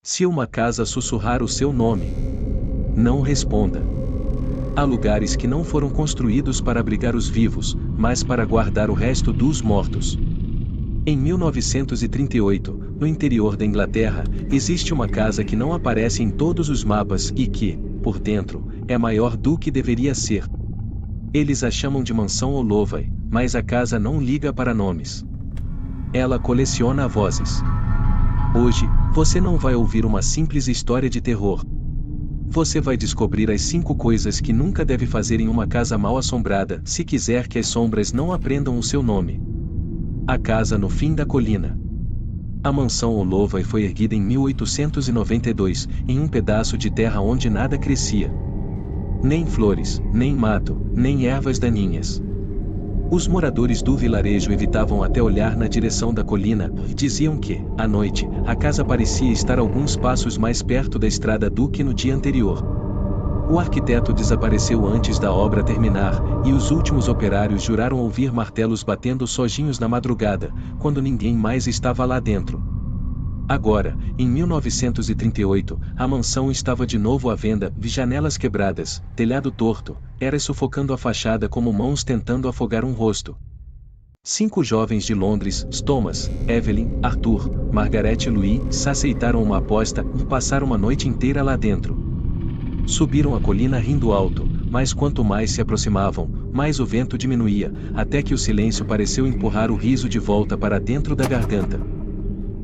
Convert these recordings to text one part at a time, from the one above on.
Se uma casa sussurrar o seu nome, não responda. Há lugares que não foram construídos para abrigar os vivos, mas para guardar o resto dos mortos. Em 1938, no interior da Inglaterra, existe uma casa que não aparece em todos os mapas e que, por dentro, é maior do que deveria ser. Eles a chamam de Mansão Holloway, mas a casa não liga para nomes. Ela coleciona vozes. Hoje, você não vai ouvir uma simples história de terror. Você vai descobrir as 5 coisas que nunca deve fazer em uma casa mal assombrada, se quiser que as sombras não aprendam o seu nome. A casa no fim da colina. A mansão Holloway foi erguida em 1892, em um pedaço de terra onde nada crescia. Nem flores, nem mato, nem ervas daninhas. Os moradores do vilarejo evitavam até olhar na direção da colina, e diziam que, à noite, a casa parecia estar alguns passos mais perto da estrada do que no dia anterior. O arquiteto desapareceu antes da obra terminar, e os últimos operários juraram ouvir martelos batendo sozinhos na madrugada, quando ninguém mais estava lá dentro. Agora, em 1938, a mansão estava de novo à venda, janelas quebradas, telhado torto, eras sufocando a fachada como mãos tentando afogar um rosto. 5 jovens de Londres, Thomas, Evelyn, Arthur, Margaret e Louis, aceitaram uma aposta e passaram uma noite inteira lá dentro. Subiram a colina rindo alto, mas quanto mais se aproximavam, mais o vento diminuía, até que o silêncio pareceu empurrar o riso de volta para dentro da garganta.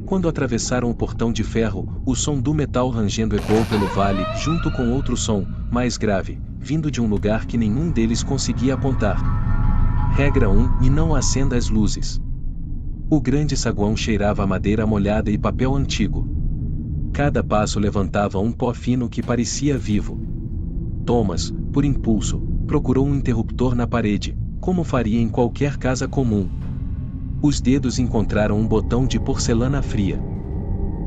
Quando atravessaram o portão de ferro, o som do metal rangendo ecoou pelo vale, junto com outro som, mais grave, vindo de um lugar que nenhum deles conseguia apontar. Regra 1: e não acenda as luzes. O grande saguão cheirava a madeira molhada e papel antigo. Cada passo levantava um pó fino que parecia vivo. Thomas, por impulso, procurou um interruptor na parede, como faria em qualquer casa comum. Os dedos encontraram um botão de porcelana fria.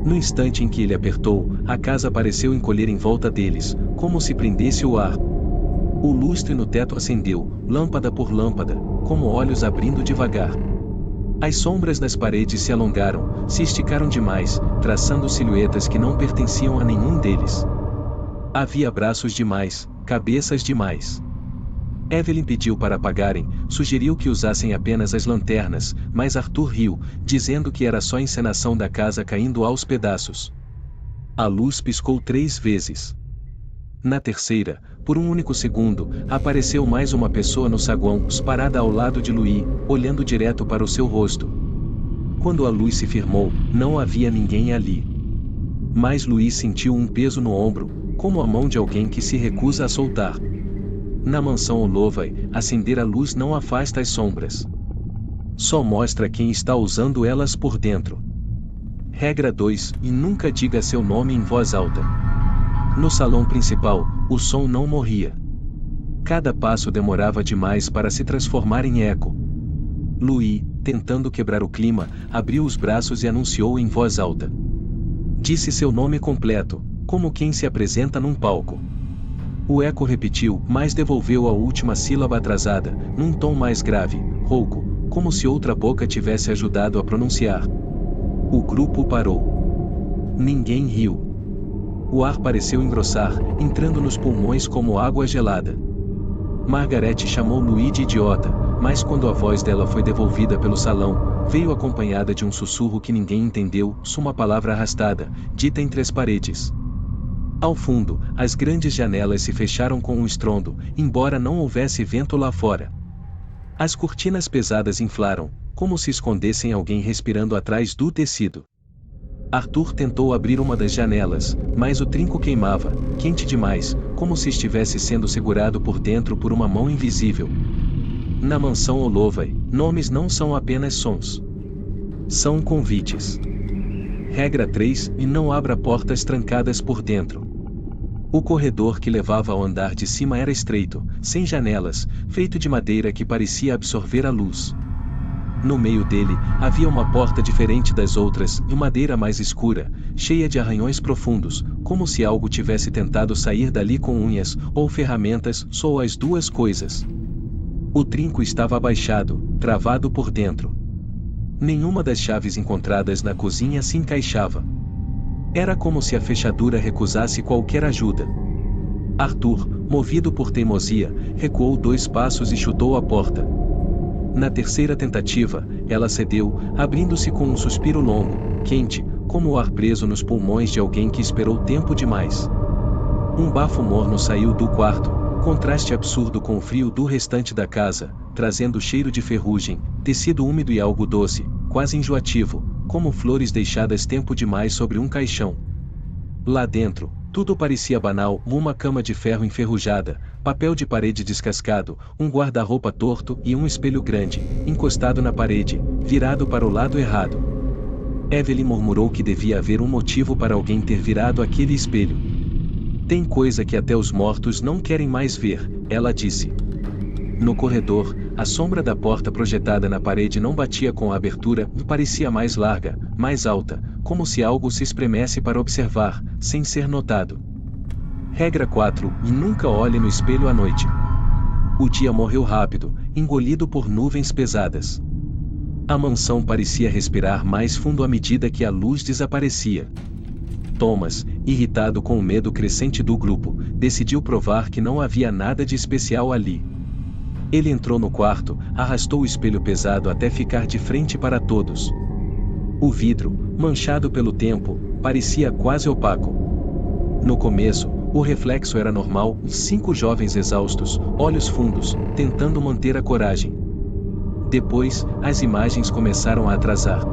No instante em que ele apertou, a casa pareceu encolher em volta deles, como se prendesse o ar. O lustre no teto acendeu, lâmpada por lâmpada, como olhos abrindo devagar. As sombras das paredes se alongaram, se esticaram demais, traçando silhuetas que não pertenciam a nenhum deles. Havia braços demais, cabeças demais. Evelyn pediu para apagarem, sugeriu que usassem apenas as lanternas, mas Arthur riu, dizendo que era só encenação da casa caindo aos pedaços. A luz piscou 3 vezes. Na terceira, por um único segundo, apareceu mais uma pessoa no saguão, parada ao lado de Louis, olhando direto para o seu rosto. Quando a luz se firmou, não havia ninguém ali. Mas Louis sentiu um peso no ombro, como a mão de alguém que se recusa a soltar. Na mansão Holloway, acender a luz não afasta as sombras. Só mostra quem está usando elas por dentro. Regra 2: e nunca diga seu nome em voz alta. No salão principal, o som não morria. Cada passo demorava demais para se transformar em eco. Louis, tentando quebrar o clima, abriu os braços e anunciou em voz alta. Disse seu nome completo, como quem se apresenta num palco. O eco repetiu, mas devolveu a última sílaba atrasada, num tom mais grave, rouco, como se outra boca tivesse ajudado a pronunciar. O grupo parou. Ninguém riu. O ar pareceu engrossar, entrando nos pulmões como água gelada. Margaret chamou Louis de idiota, mas quando a voz dela foi devolvida pelo salão, veio acompanhada de um sussurro que ninguém entendeu, uma palavra arrastada, dita entre as paredes. Ao fundo, as grandes janelas se fecharam com um estrondo, embora não houvesse vento lá fora. As cortinas pesadas inflaram, como se escondessem alguém respirando atrás do tecido. Arthur tentou abrir uma das janelas, mas o trinco queimava, quente demais, como se estivesse sendo segurado por dentro por uma mão invisível. Na mansão Holloway, nomes não são apenas sons. São convites. Regra 3: e não abra portas trancadas por dentro. O corredor que levava ao andar de cima era estreito, sem janelas, feito de madeira que parecia absorver a luz. No meio dele, havia uma porta diferente das outras, de madeira mais escura, cheia de arranhões profundos, como se algo tivesse tentado sair dali com unhas, ou ferramentas, ou as duas coisas. O trinco estava abaixado, travado por dentro. Nenhuma das chaves encontradas na cozinha se encaixava. Era como se a fechadura recusasse qualquer ajuda. Arthur, movido por teimosia, recuou 2 passos e chutou a porta. Na terceira tentativa, ela cedeu, abrindo-se com um suspiro longo, quente, como o ar preso nos pulmões de alguém que esperou tempo demais. Um bafo morno saiu do quarto, contraste absurdo com o frio do restante da casa, trazendo cheiro de ferrugem, tecido úmido e algo doce, quase enjoativo, como flores deixadas tempo demais sobre um caixão. Lá dentro, tudo parecia banal: uma cama de ferro enferrujada, papel de parede descascado, um guarda-roupa torto e um espelho grande, encostado na parede, virado para o lado errado. Evelyn murmurou que devia haver um motivo para alguém ter virado aquele espelho. Tem coisa que até os mortos não querem mais ver, ela disse. No corredor, a sombra da porta projetada na parede não batia com a abertura, parecia mais larga, mais alta, como se algo se espremesse para observar, sem ser notado. Regra 4: nunca olhe no espelho à noite. O dia morreu rápido, engolido por nuvens pesadas. A mansão parecia respirar mais fundo à medida que a luz desaparecia. Thomas, irritado com o medo crescente do grupo, decidiu provar que não havia nada de especial ali. Ele entrou no quarto, arrastou o espelho pesado até ficar de frente para todos. O vidro, manchado pelo tempo, parecia quase opaco. No começo, o reflexo era normal: 5 jovens exaustos, olhos fundos, tentando manter a coragem. Depois, as imagens começaram a atrasar.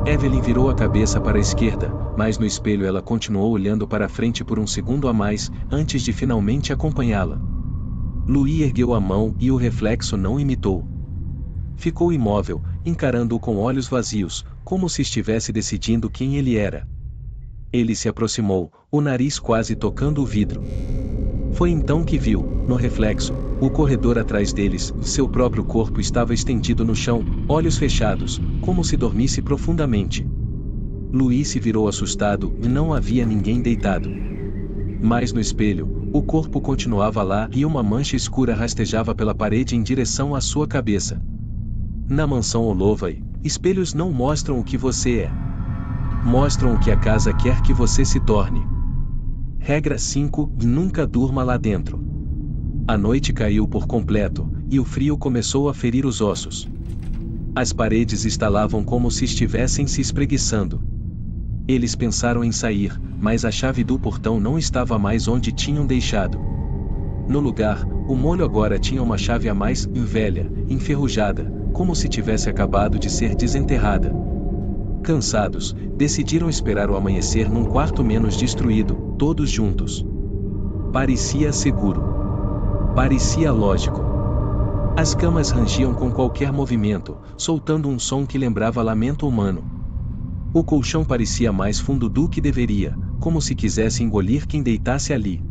Evelyn virou a cabeça para a esquerda, mas no espelho ela continuou olhando para frente por um segundo a mais, antes de finalmente acompanhá-la. Louis ergueu a mão e o reflexo não imitou. Ficou imóvel, encarando-o com olhos vazios, como se estivesse decidindo quem ele era. Ele se aproximou, o nariz quase tocando o vidro. Foi então que viu, no reflexo, o corredor atrás deles. Seu próprio corpo estava estendido no chão, olhos fechados, como se dormisse profundamente. Louis se virou assustado e não havia ninguém deitado. Mas no espelho, o corpo continuava lá e uma mancha escura rastejava pela parede em direção à sua cabeça. Na mansão Holloway, espelhos não mostram o que você é. Mostram o que a casa quer que você se torne. Regra 5: nunca durma lá dentro. A noite caiu por completo, e o frio começou a ferir os ossos. As paredes estalavam como se estivessem se espreguiçando. Eles pensaram em sair, mas a chave do portão não estava mais onde tinham deixado. No lugar, o molho agora tinha uma chave a mais, velha, enferrujada, como se tivesse acabado de ser desenterrada. Cansados, decidiram esperar o amanhecer num quarto menos destruído, todos juntos. Parecia seguro. Parecia lógico. As camas rangiam com qualquer movimento, soltando um som que lembrava lamento humano. O colchão parecia mais fundo do que deveria, como se quisesse engolir quem deitasse ali.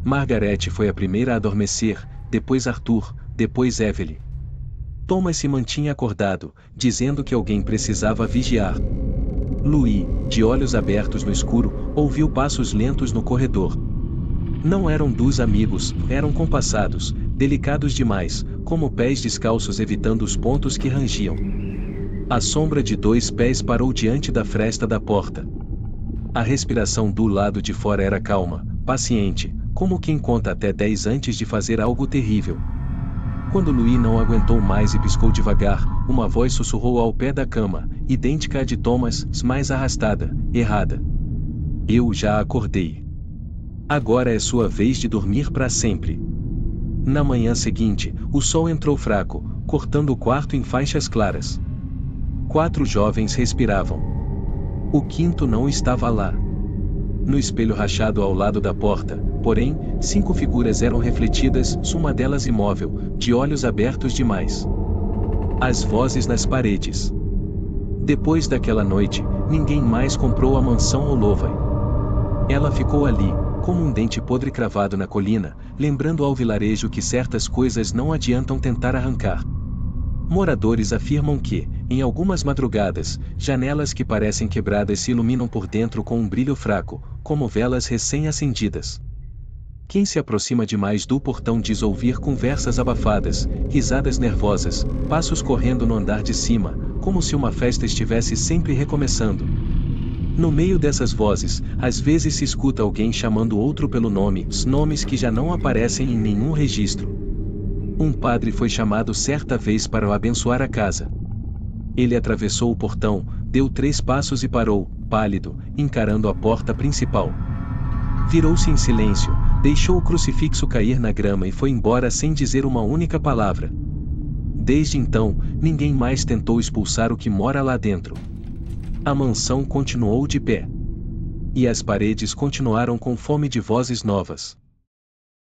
Margaret foi a primeira a adormecer, depois Arthur, depois Evelyn. Thomas se mantinha acordado, dizendo que alguém precisava vigiar. Louis, de olhos abertos no escuro, ouviu passos lentos no corredor. Não eram dos amigos, eram compassados, delicados demais, como pés descalços evitando os pontos que rangiam. A sombra de 2 pés parou diante da fresta da porta. A respiração do lado de fora era calma, paciente, como quem conta até 10 antes de fazer algo terrível. Quando Louis não aguentou mais e piscou devagar, uma voz sussurrou ao pé da cama, idêntica à de Thomas, mais arrastada, errada. Eu já acordei. Agora é sua vez de dormir para sempre. Na manhã seguinte, o sol entrou fraco, cortando o quarto em faixas claras. 4 jovens respiravam. O 5º não estava lá. No espelho rachado ao lado da porta, porém, 5 figuras eram refletidas, uma delas imóvel, de olhos abertos demais. As vozes nas paredes. Depois daquela noite, ninguém mais comprou a mansão Holloway. Ela ficou ali, como um dente podre cravado na colina, lembrando ao vilarejo que certas coisas não adiantam tentar arrancar. Moradores afirmam que, em algumas madrugadas, janelas que parecem quebradas se iluminam por dentro com um brilho fraco, como velas recém-acendidas. Quem se aproxima demais do portão diz ouvir conversas abafadas, risadas nervosas, passos correndo no andar de cima, como se uma festa estivesse sempre recomeçando. No meio dessas vozes, às vezes se escuta alguém chamando outro pelo nome, nomes que já não aparecem em nenhum registro. Um padre foi chamado certa vez para abençoar a casa. Ele atravessou o portão, deu 3 passos e parou, pálido, encarando a porta principal. Virou-se em silêncio, deixou o crucifixo cair na grama e foi embora sem dizer uma única palavra. Desde então, ninguém mais tentou expulsar o que mora lá dentro. A mansão continuou de pé. E as paredes continuaram com fome de vozes novas.